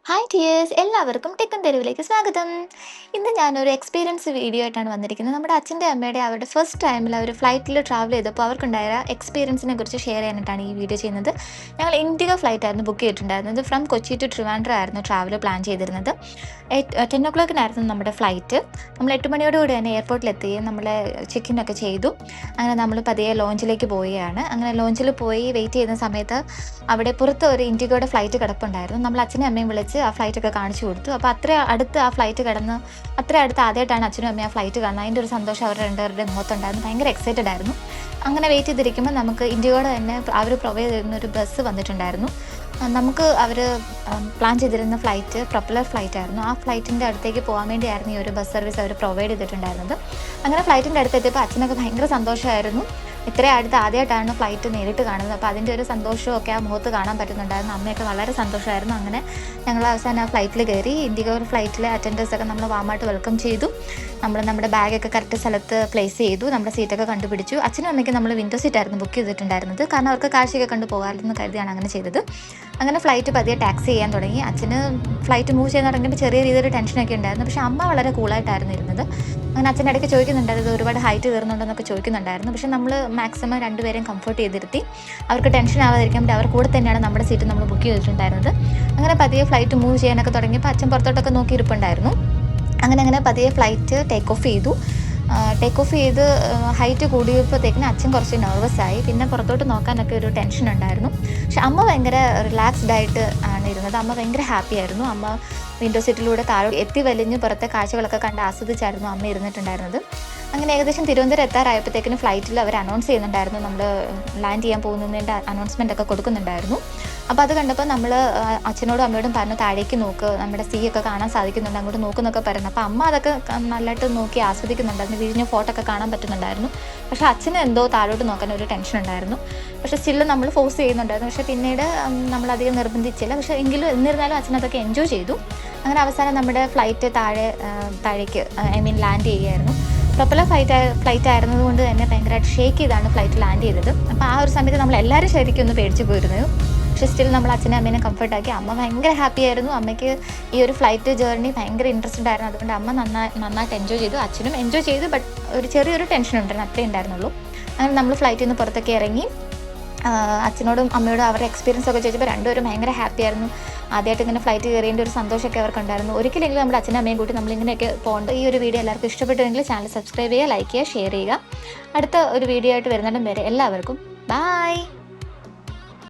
Hi tears, എല്ലാവർക്കും ടെക്കൻ തെരുവിലേക്ക് സ്വാഗതം. ഇന്ന് ഞാനൊരു എക്സ്പീരിയൻസ് വീഡിയോ ആയിട്ടാണ് വന്നിരിക്കുന്നത്. നമ്മുടെ അച്ഛൻ്റെ അമ്മയുടെ അവരുടെ ഫസ്റ്റ് ടൈമിൽ അവർ ഫ്ലൈറ്റിൽ ട്രാവൽ ചെയ്തപ്പോൾ അവർക്കുണ്ടായ എക്സ്പീരിയൻസിനെ കുറിച്ച് ഷെയർ ചെയ്യാനായിട്ടാണ് ഈ വീഡിയോ ചെയ്യുന്നത്. ഞങ്ങൾ ഇൻഡിഗോ ഫ്ലൈറ്റ് ആയിരുന്നു ബുക്ക് ചെയ്തിട്ടുണ്ടായിരുന്നത്. ഫ്രം കൊച്ചി ടു ട്രിവാൻഡ്രം ആയിരുന്നു ട്രാവൽ പ്ലാൻ ചെയ്തിരുന്നത്. 10 o'clock നമ്മുടെ ഫ്ലൈറ്റ്. നമ്മൾ 8 മണിയോടുകൂടി തന്നെ എയർപോർട്ടിലെത്തുകയും നമ്മളെ ചെക്ക് ഇൻ ഒക്കെ ചെയ്തു. അങ്ങനെ നമ്മൾ പതിയെ ലോഞ്ചിലേക്ക് പോവുകയാണ്. അങ്ങനെ ലോഞ്ചിൽ പോയി വെയിറ്റ് ചെയ്യുന്ന സമയത്ത് അവിടെ പുറത്ത് ഒരു ഇൻഡിഗോയുടെ ഫ്ലൈറ്റ് കിടപ്പുണ്ടായിരുന്നു. നമ്മൾ അച്ഛനും അമ്മയും വിളിച്ച് ആ ഫ്ലൈറ്റൊക്കെ കാണിച്ചു കൊടുത്തു. അപ്പോൾ അത്ര അടുത്ത് ആ ഫ്ലൈറ്റ് കിടന്ന് അത്ര അടുത്ത് ആദ്യമായിട്ടാണ് അച്ഛനും അമ്മയും ആ ഫ്ലൈറ്റ് കാണുന്നത്. അതിൻ്റെ ഒരു സന്തോഷം അവരുടെ രണ്ടുപേരുടെ മുഖത്തുണ്ടായിരുന്നു. ഭയങ്കര എക്സൈറ്റഡ് ആയിരുന്നു. അങ്ങനെ വെയിറ്റ് ചെയ്തിരിക്കുമ്പോൾ നമുക്ക് ഇൻഡിഗോയുടെ തന്നെ അവർ പ്രൊവൈഡ് ചെയ്യുന്ന ഒരു ബസ് വന്നിട്ടുണ്ടായിരുന്നു. നമുക്ക് അവർ പ്ലാൻ ചെയ്തിരുന്ന ഫ്ലൈറ്റ് പ്രൊപ്പലർ ഫ്ലൈറ്റ് ആയിരുന്നു. ആ ഫ്ലൈറ്റിൻ്റെ അടുത്തേക്ക് പോകാൻ വേണ്ടിയായിരുന്നു ഈ ഒരു ബസ് സർവീസ് അവർ പ്രൊവൈഡ് ചെയ്തിട്ടുണ്ടായിരുന്നത്. അങ്ങനെ ഫ്ലൈറ്റിൻ്റെ അടുത്തെത്തിയപ്പോൾ അച്ഛനൊക്കെ ഭയങ്കര സന്തോഷമായിരുന്നു. ഇത്രയും അടുത്ത് ആദ്യമായിട്ടാണ് ഫ്ലൈറ്റ് നേരിട്ട് കാണുന്നത്. അപ്പോൾ അതിൻ്റെ ഒരു സന്തോഷമൊക്കെ ആ മുഖത്ത് കാണാൻ പറ്റുന്നുണ്ടായിരുന്നു. അമ്മയൊക്കെ വളരെ സന്തോഷമായിരുന്നു. അങ്ങനെ ഞങ്ങൾ അവസാനം ആ ഫ്ലൈറ്റിൽ കയറി. ഇൻഡിഗോ ഫ്ലൈറ്റിലെ അറ്റൻഡേഴ്സൊക്കെ നമ്മൾ വാമായിട്ട് വെൽക്കം ചെയ്തു. നമ്മുടെ ബാഗൊക്കെ കറക്റ്റ് സ്ഥലത്ത് പ്ലേസ് ചെയ്തു. നമ്മുടെ സീറ്റൊക്കെ കണ്ടുപിടിച്ചു. അച്ഛനും അമ്മയ്ക്ക് നമ്മൾ വിൻഡോ സീറ്റായിരുന്നു ബുക്ക് ചെയ്തിട്ടുണ്ടായിരുന്നത്. കാരണം അവർക്ക് കാഴ്ചയൊക്കെ കണ്ടു പോകാമെന്ന് കരുതിയാണ് അങ്ങനെ ചെയ്തത്. അങ്ങനെ ഫ്ലൈറ്റ് പതിയെ ടാക്സി ചെയ്യാൻ തുടങ്ങി. അച്ഛന് ഫ്ലൈറ്റ് മൂവ് ചെയ്യാൻ തുടങ്ങിയപ്പോൾ ചെറിയ രീതിയിൽ ടെൻഷനൊക്കെ ഉണ്ടായിരുന്നു. പക്ഷേ അമ്മ വളരെ കൂളായിട്ടായിരുന്നു ഇരുന്നത്. അങ്ങനെ അച്ഛൻ്റെ ഇടയ്ക്ക് ചോദിക്കുന്നുണ്ടായിരുന്നു ഒരുപാട് ഹൈറ്റ് കയറുന്നുണ്ടെന്നൊക്കെ ചോദിക്കുന്നുണ്ടായിരുന്നു. പക്ഷേ നമ്മൾ മാക്സിമം രണ്ടുപേരെയും കംഫർട്ട് ചെയ്തിരുത്തി. അവർക്ക് ടെൻഷൻ ആവാതിരിക്കാൻ വേണ്ടി അവർ കൂടെ തന്നെയാണ് നമ്മുടെ സീറ്റ് നമ്മൾ ബുക്ക് ചെയ്തിട്ടുണ്ടായിരുന്നത്. അങ്ങനെ പതിയെ ഫ്ലൈറ്റ് മൂവ് ചെയ്യാനൊക്കെ തുടങ്ങിയപ്പോൾ അച്ഛൻ പുറത്തോട്ടൊക്കെ നോക്കി ഇരിപ്പുണ്ടായിരുന്നു. അങ്ങനെ പതിയെ ഫ്ലൈറ്റ് ടേക്ക് ഓഫ് ചെയ്ത് ഹൈറ്റ് കൂടിയപ്പോഴത്തേക്കിന് അച്ഛൻ കുറച്ച് നെർവസായി. പിന്നെ പുറത്തോട്ട് നോക്കാനൊക്കെ ഒരു ടെൻഷൻ ഉണ്ടായിരുന്നു. പക്ഷെ അമ്മ ഭയങ്കര റിലാക്സ്ഡ് ആയിട്ട് ആണ് ഇരുന്നത്. അമ്മ ഭയങ്കര ഹാപ്പി ആയിരുന്നു. അമ്മ വിൻഡോ സീറ്റിലൂടെ താഴെ എത്തി വലിഞ്ഞ് പുറത്തെ കാഴ്ചകളൊക്കെ കണ്ട് ആസ്വദിച്ചായിരുന്നു അമ്മ ഇരുന്നിട്ടുണ്ടായിരുന്നത്. അങ്ങനെ ഏകദേശം തിരുവനന്തപുരം എത്താറായപ്പോഴത്തേക്കിന് ഫ്ലൈറ്റിൽ അവർ അനൗൺസ് ചെയ്യുന്നുണ്ടായിരുന്നു. നമ്മൾ ലാൻഡ് ചെയ്യാൻ പോകുന്നതിൻ്റെ അനൗൺസ്മെൻ്റ് ഒക്കെ കൊടുക്കുന്നുണ്ടായിരുന്നു. അപ്പോൾ അത് കണ്ടപ്പോൾ നമ്മൾ അച്ഛനോടും അമ്മയോടും പറഞ്ഞു താഴേക്ക് നോക്ക്, നമ്മുടെ സീ ഒക്കെ കാണാൻ സാധിക്കുന്നുണ്ട്, അങ്ങോട്ട് നോക്കുന്നൊക്കെ പറഞ്ഞു. അപ്പോൾ അമ്മ അതൊക്കെ നല്ലതായിട്ട് നോക്കി ആസ്വദിക്കുന്നുണ്ടായിരുന്നു. വിരിഞ്ഞ ഫോട്ടോ ഒക്കെ കാണാൻ പറ്റുന്നുണ്ടായിരുന്നു. പക്ഷേ അച്ഛന് എന്തോ താഴോട്ട് നോക്കാൻ ഒരു ടെൻഷൻ ഉണ്ടായിരുന്നു. പക്ഷേ സ്റ്റിൽ നമ്മൾ ഫോഴ്സ് ചെയ്യുന്നുണ്ടായിരുന്നു. പക്ഷേ പിന്നീട് നമ്മളധികം നിർബന്ധിച്ചില്ല. പക്ഷേ എങ്കിലും എന്നിരുന്നാലും അച്ഛൻ അതൊക്കെ എൻജോയ് ചെയ്തു. അങ്ങനെ അവസാനം നമ്മുടെ ഫ്ലൈറ്റ് താഴേക്ക് ലാൻഡ് ചെയ്യുകയായിരുന്നു. പ്രൊപ്പലർ ഫ്ലൈറ്റ് ആയിരുന്നത് കൊണ്ട് തന്നെ ഭയങ്കരമായിട്ട് ഷേക്ക് ചെയ്താണ് ഫ്ലൈറ്റ് ലാൻഡ് ചെയ്തത്. അപ്പോൾ ആ ഒരു സമയത്ത് നമ്മളെല്ലാവരും ശരിക്കും ഒന്ന് പേടിച്ച് പോയിരുന്നു. പക്ഷേ സ്റ്റിൽ നമ്മൾ അച്ഛനെ അമ്മേനെ കംഫർട്ടാക്കി. അമ്മ ഭയങ്കര ഹാപ്പി ആയിരുന്നു. അമ്മയ്ക്ക് ഈ ഒരു ഫ്ലൈറ്റ് ജേർണി ഭയങ്കര ഇൻട്രസ്റ്റഡ് ആയിരുന്നു. അതുകൊണ്ട് അമ്മ നന്നായിട്ട് എൻജോയ് ചെയ്തു. അച്ഛനും എൻജോയ് ചെയ്തു. ബട്ട് ഒരു ചെറിയൊരു ടെൻഷൻ ഉണ്ടായിരുന്നു, അത്രേ ഉണ്ടായിരുന്നുള്ളൂ. അങ്ങനെ നമ്മൾ ഫ്ലൈറ്റിൽ നിന്ന് പുറത്തൊക്കെ ഇറങ്ങി അച്ഛനോടും അമ്മയോടും അവരുടെ എക്സ്പീരിയൻസ് ഒക്കെ ചോദിച്ചപ്പോൾ രണ്ടുപേരും ഭയങ്കര ഹാപ്പി ആയിരുന്നു. ആദ്യമായിട്ട് ഇങ്ങനെ ഫ്ലൈറ്റ് കയറിയതിൻ്റെ ഒരു സന്തോഷമൊക്കെ അവർക്കുണ്ടായിരുന്നു. ഒരിക്കലെങ്കിലും നമ്മുടെ അച്ഛനും അമ്മയും കൂട്ടി നമ്മളിങ്ങനെയൊക്കെ പോകേണ്ട. ഈ ഒരു വീഡിയോ എല്ലാവർക്കും ഇഷ്ടപ്പെട്ടുവെങ്കിൽ ചാനൽ സബ്സ്ക്രൈബ് ചെയ്യുക, ലൈക്ക് ചെയ്യുക, ഷെയർ ചെയ്യുക. അടുത്ത ഒരു വീഡിയോ ആയിട്ട് വരുന്നിടം വരെ എല്ലാവർക്കും ബൈ.